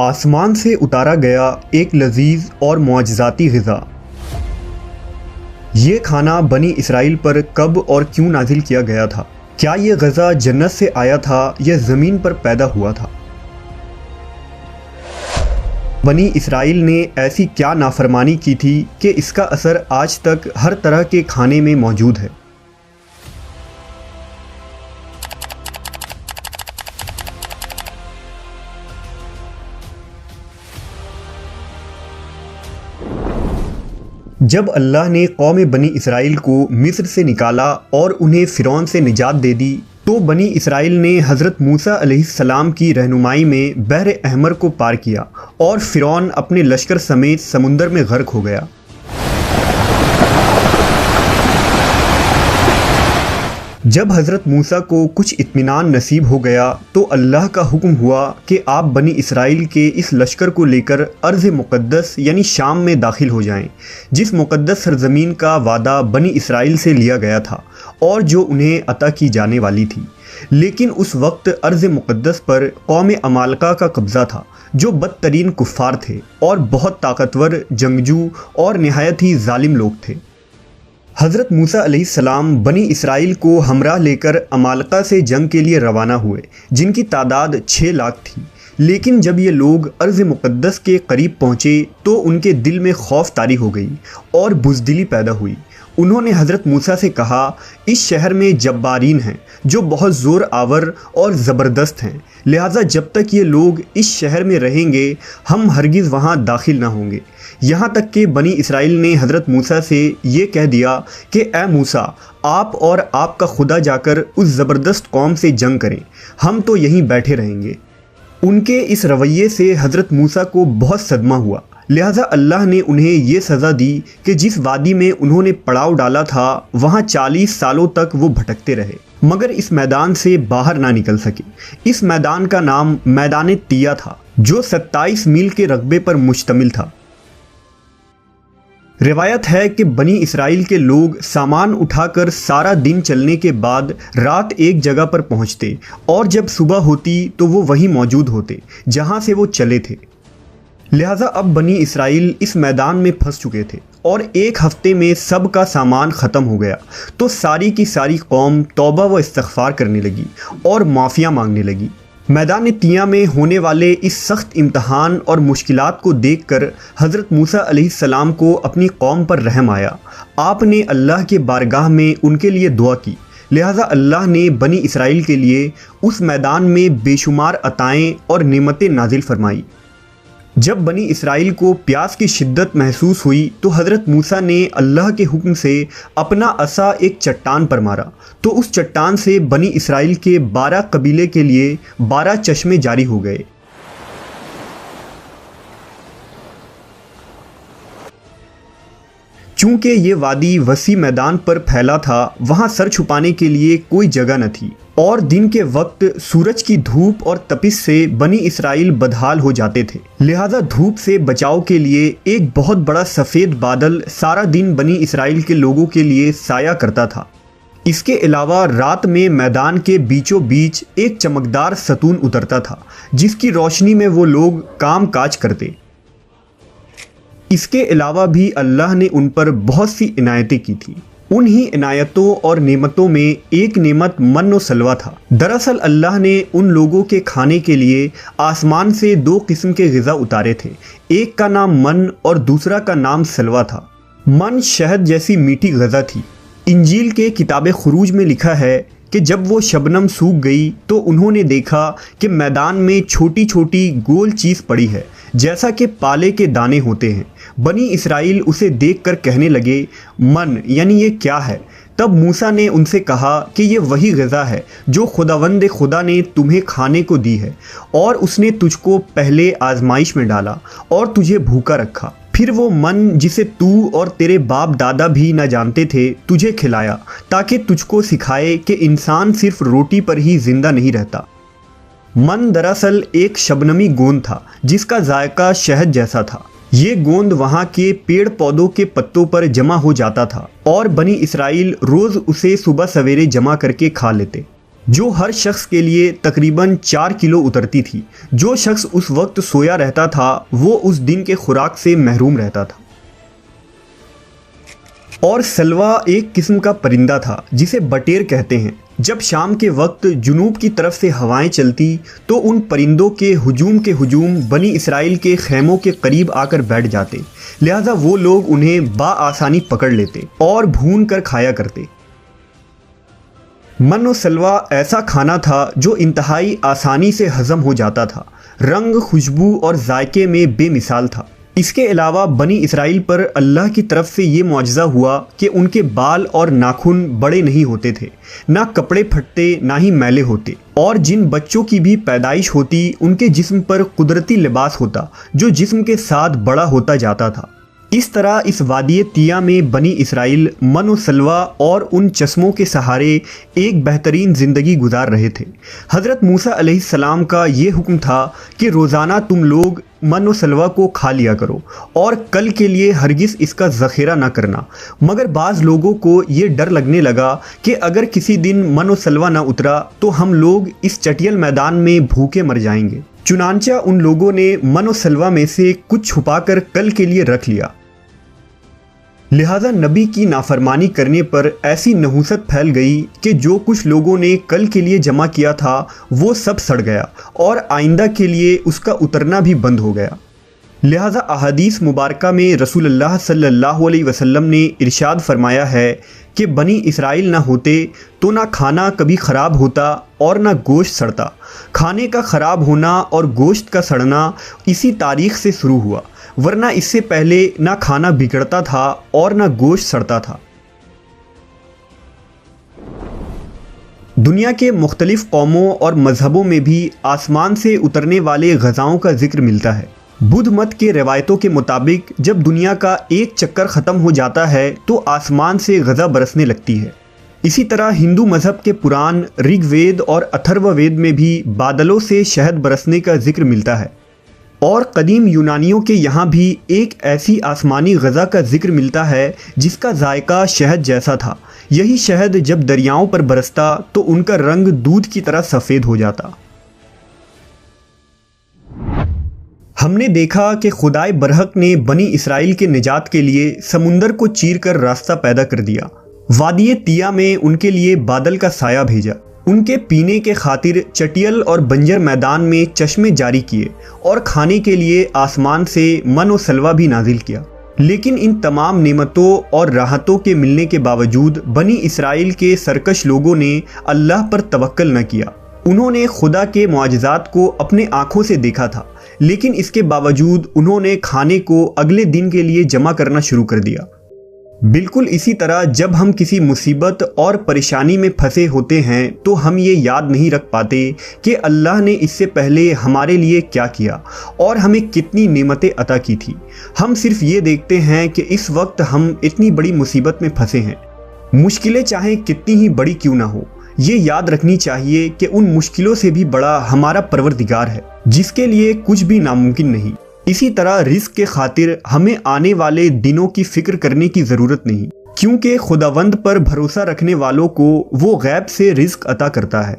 آسمان سے اتارا گیا ایک لذیذ اور معجزاتی غذا۔ یہ کھانا بنی اسرائیل پر کب اور کیوں نازل کیا گیا تھا؟ کیا یہ غذا جنت سے آیا تھا یا زمین پر پیدا ہوا تھا؟ بنی اسرائیل نے ایسی کیا نافرمانی کی تھی کہ اس کا اثر آج تک ہر طرح کے کھانے میں موجود ہے؟ جب اللہ نے قوم بنی اسرائیل کو مصر سے نکالا اور انہیں فرعون سے نجات دے دی تو بنی اسرائیل نے حضرت موسیٰ علیہ السلام کی رہنمائی میں بحر احمر کو پار کیا اور فرعون اپنے لشکر سمیت سمندر میں غرق ہو گیا۔ جب حضرت موسیٰ کو کچھ اطمینان نصیب ہو گیا تو اللہ کا حکم ہوا کہ آپ بنی اسرائیل کے اس لشکر کو لے کر ارض مقدس یعنی شام میں داخل ہو جائیں، جس مقدس سرزمین کا وعدہ بنی اسرائیل سے لیا گیا تھا اور جو انہیں عطا کی جانے والی تھی۔ لیکن اس وقت ارض مقدس پر قوم عمالقہ کا قبضہ تھا، جو بدترین کفار تھے اور بہت طاقتور جنگجو اور نہایت ہی ظالم لوگ تھے۔ حضرت موسیٰ علیہ السلام بنی اسرائیل کو ہمراہ لے کر عمالقہ سے جنگ کے لیے روانہ ہوئے، جن کی تعداد 6 لاکھ تھی۔ لیکن جب یہ لوگ ارض مقدس کے قریب پہنچے تو ان کے دل میں خوف طاری ہو گئی اور بزدلی پیدا ہوئی۔ انہوں نے حضرت موسیٰ سے کہا، اس شہر میں جبارین ہیں جو بہت زور آور اور زبردست ہیں، لہٰذا جب تک یہ لوگ اس شہر میں رہیں گے ہم ہرگز وہاں داخل نہ ہوں گے۔ یہاں تک کہ بنی اسرائیل نے حضرت موسیٰ سے یہ کہہ دیا کہ اے موسیٰ، آپ اور آپ کا خدا جا کر اس زبردست قوم سے جنگ کریں، ہم تو یہیں بیٹھے رہیں گے۔ ان کے اس رویے سے حضرت موسیٰ کو بہت صدمہ ہوا، لہٰذا اللہ نے انہیں یہ سزا دی کہ جس وادی میں انہوں نے پڑاؤ ڈالا تھا وہاں 40 سالوں تک وہ بھٹکتے رہے مگر اس میدان سے باہر نہ نکل سکے۔ اس میدان کا نام میدان تیہ تھا، جو 27 میل کے رقبے پر مشتمل تھا۔ روایت ہے کہ بنی اسرائیل کے لوگ سامان اٹھا کر سارا دن چلنے کے بعد رات ایک جگہ پر پہنچتے اور جب صبح ہوتی تو وہ وہیں موجود ہوتے جہاں سے وہ چلے تھے۔ لہٰذا اب بنی اسرائیل اس میدان میں پھنس چکے تھے اور ایک ہفتے میں سب کا سامان ختم ہو گیا تو ساری کی ساری قوم توبہ و استغفار کرنے لگی اور معافیاں مانگنے لگی۔ میدان تیہ میں ہونے والے اس سخت امتحان اور مشکلات کو دیکھ کر حضرت موسیٰ علیہ السلام کو اپنی قوم پر رحم آیا۔ آپ نے اللہ کے بارگاہ میں ان کے لیے دعا کی، لہٰذا اللہ نے بنی اسرائیل کے لیے اس میدان میں بے شمار عطائیں اور نعمتیں نازل فرمائی۔ جب بنی اسرائیل کو پیاس کی شدت محسوس ہوئی تو حضرت موسیٰ نے اللہ کے حکم سے اپنا عصا ایک چٹان پر مارا تو اس چٹان سے بنی اسرائیل کے 12 قبیلے کے لیے 12 چشمے جاری ہو گئے۔ چونکہ یہ وادی وسیع میدان پر پھیلا تھا، وہاں سر چھپانے کے لیے کوئی جگہ نہ تھی اور دن کے وقت سورج کی دھوپ اور تپش سے بنی اسرائیل بدحال ہو جاتے تھے، لہٰذا دھوپ سے بچاؤ کے لیے ایک بہت بڑا سفید بادل سارا دن بنی اسرائیل کے لوگوں کے لیے سایہ کرتا تھا۔ اس کے علاوہ رات میں میدان کے بیچوں بیچ ایک چمکدار ستون اترتا تھا جس کی روشنی میں وہ لوگ کام کاج کرتے۔ اس کے علاوہ بھی اللہ نے ان پر بہت سی عنایتیں کی تھیں۔ انہی عنایتوں اور نعمتوں میں ایک نعمت من و سلوہ تھا۔ دراصل اللہ نے ان لوگوں کے کھانے کے لیے آسمان سے 2 قسم کے غذا اتارے تھے، ایک کا نام من اور دوسرا کا نام سلوہ تھا۔ من شہد جیسی میٹھی غذا تھی۔ انجیل کے کتاب خروج میں لکھا ہے کہ جب وہ شبنم سوکھ گئی تو انہوں نے دیکھا کہ میدان میں چھوٹی چھوٹی گول چیز پڑی ہے جیسا کہ پالے کے دانے ہوتے ہیں۔ بنی اسرائیل اسے دیکھ کر کہنے لگے، من یعنی یہ کیا ہے؟ تب موسیٰ نے ان سے کہا کہ یہ وہی غذا ہے جو خداوند خدا نے تمہیں کھانے کو دی ہے، اور اس نے تجھ کو پہلے آزمائش میں ڈالا اور تجھے بھوکا رکھا، پھر وہ من جسے تو اور تیرے باپ دادا بھی نہ جانتے تھے تجھے کھلایا، تاکہ تجھ کو سکھائے کہ انسان صرف روٹی پر ہی زندہ نہیں رہتا۔ من دراصل ایک شبنمی گوند تھا جس کا ذائقہ شہد جیسا تھا۔ یہ گوند وہاں کے پیڑ پودوں کے پتوں پر جمع ہو جاتا تھا اور بنی اسرائیل روز اسے صبح سویرے جمع کر کے کھا لیتے۔ جو ہر شخص کے لیے تقریباً 4 کلو اترتی تھی۔ جو شخص اس وقت سویا رہتا تھا وہ اس دن کے خوراک سے محروم رہتا تھا۔ اور سلوا ایک قسم کا پرندہ تھا جسے بٹیر کہتے ہیں۔ جب شام کے وقت جنوب کی طرف سے ہوائیں چلتی تو ان پرندوں کے ہجوم بنی اسرائیل کے خیموں کے قریب آ کر بیٹھ جاتے، لہٰذا وہ لوگ انہیں بآسانی پکڑ لیتے اور بھون کر کھایا کرتے۔ من و سلوا ایسا کھانا تھا جو انتہائی آسانی سے ہضم ہو جاتا تھا، رنگ، خوشبو اور ذائقے میں بے مثال تھا۔ اس کے علاوہ بنی اسرائیل پر اللہ کی طرف سے یہ معجزہ ہوا کہ ان کے بال اور ناخن بڑے نہیں ہوتے تھے، نہ کپڑے پھٹتے نہ ہی میلے ہوتے، اور جن بچوں کی بھی پیدائش ہوتی ان کے جسم پر قدرتی لباس ہوتا جو جسم کے ساتھ بڑا ہوتا جاتا تھا۔ اس طرح اس وادی طیہ میں بنی اسرائیل من و سلوا اور ان چشموں کے سہارے ایک بہترین زندگی گزار رہے تھے۔ حضرت موسیٰ علیہ السلام کا یہ حکم تھا کہ روزانہ تم لوگ من و سلوا کو کھا لیا کرو اور کل کے لیے ہرگز اس کا ذخیرہ نہ کرنا، مگر بعض لوگوں کو یہ ڈر لگنے لگا کہ اگر کسی دن من و سلوا نہ اترا تو ہم لوگ اس چٹیل میدان میں بھوکے مر جائیں گے۔ چنانچہ ان لوگوں نے من و سلوا میں سے کچھ چھپا کر کل کے لیے رکھ لیا، لہذا نبی کی نافرمانی کرنے پر ایسی نحوست پھیل گئی کہ جو کچھ لوگوں نے کل کے لیے جمع کیا تھا وہ سب سڑ گیا اور آئندہ کے لیے اس کا اترنا بھی بند ہو گیا۔ لہذا احادیث مبارکہ میں رسول اللہ صلی اللہ علیہ وسلم نے ارشاد فرمایا ہے کہ بنی اسرائیل نہ ہوتے تو نہ کھانا کبھی خراب ہوتا اور نہ گوشت سڑتا۔ کھانے کا خراب ہونا اور گوشت کا سڑنا اسی تاریخ سے شروع ہوا، ورنہ اس سے پہلے نہ کھانا بگڑتا تھا اور نہ گوشت سڑتا تھا۔ دنیا کے مختلف قوموں اور مذہبوں میں بھی آسمان سے اترنے والے غذاؤں کا ذکر ملتا ہے۔ بدھ مت کے روایتوں کے مطابق جب دنیا کا ایک چکر ختم ہو جاتا ہے تو آسمان سے غذا برسنے لگتی ہے۔ اسی طرح ہندو مذہب کے پران رگ وید اور اتھرو وید میں بھی بادلوں سے شہد برسنے کا ذکر ملتا ہے، اور قدیم یونانیوں کے یہاں بھی ایک ایسی آسمانی غذا کا ذکر ملتا ہے جس کا ذائقہ شہد جیسا تھا۔ یہی شہد جب دریاؤں پر برستا تو ان کا رنگ دودھ کی طرح سفید ہو جاتا۔ ہم نے دیکھا کہ خدائے برحق نے بنی اسرائیل کے نجات کے لیے سمندر کو چیر کر راستہ پیدا کر دیا، وادی طیہ میں ان کے لیے بادل کا سایہ بھیجا، ان کے پینے کے خاطر چٹیل اور بنجر میدان میں چشمے جاری کیے، اور کھانے کے لیے آسمان سے من و سلوا بھی نازل کیا۔ لیکن ان تمام نعمتوں اور راحتوں کے ملنے کے باوجود بنی اسرائیل کے سرکش لوگوں نے اللہ پر توکل نہ کیا۔ انہوں نے خدا کے معجزات کو اپنے آنکھوں سے دیکھا تھا، لیکن اس کے باوجود انہوں نے کھانے کو اگلے دن کے لیے جمع کرنا شروع کر دیا۔ بالکل اسی طرح جب ہم کسی مصیبت اور پریشانی میں پھنسے ہوتے ہیں تو ہم یہ یاد نہیں رکھ پاتے کہ اللہ نے اس سے پہلے ہمارے لیے کیا کیا اور ہمیں کتنی نعمتیں عطا کی تھی۔ ہم صرف یہ دیکھتے ہیں کہ اس وقت ہم اتنی بڑی مصیبت میں پھنسے ہیں۔ مشکلیں چاہے کتنی ہی بڑی کیوں نہ ہو، یہ یاد رکھنی چاہیے کہ ان مشکلوں سے بھی بڑا ہمارا پروردگار ہے جس کے لیے کچھ بھی ناممکن نہیں۔ اسی طرح رزق کے خاطر ہمیں آنے والے دنوں کی فکر کرنے کی ضرورت نہیں، کیونکہ خداوند پر بھروسہ رکھنے والوں کو وہ غیب سے رزق عطا کرتا ہے۔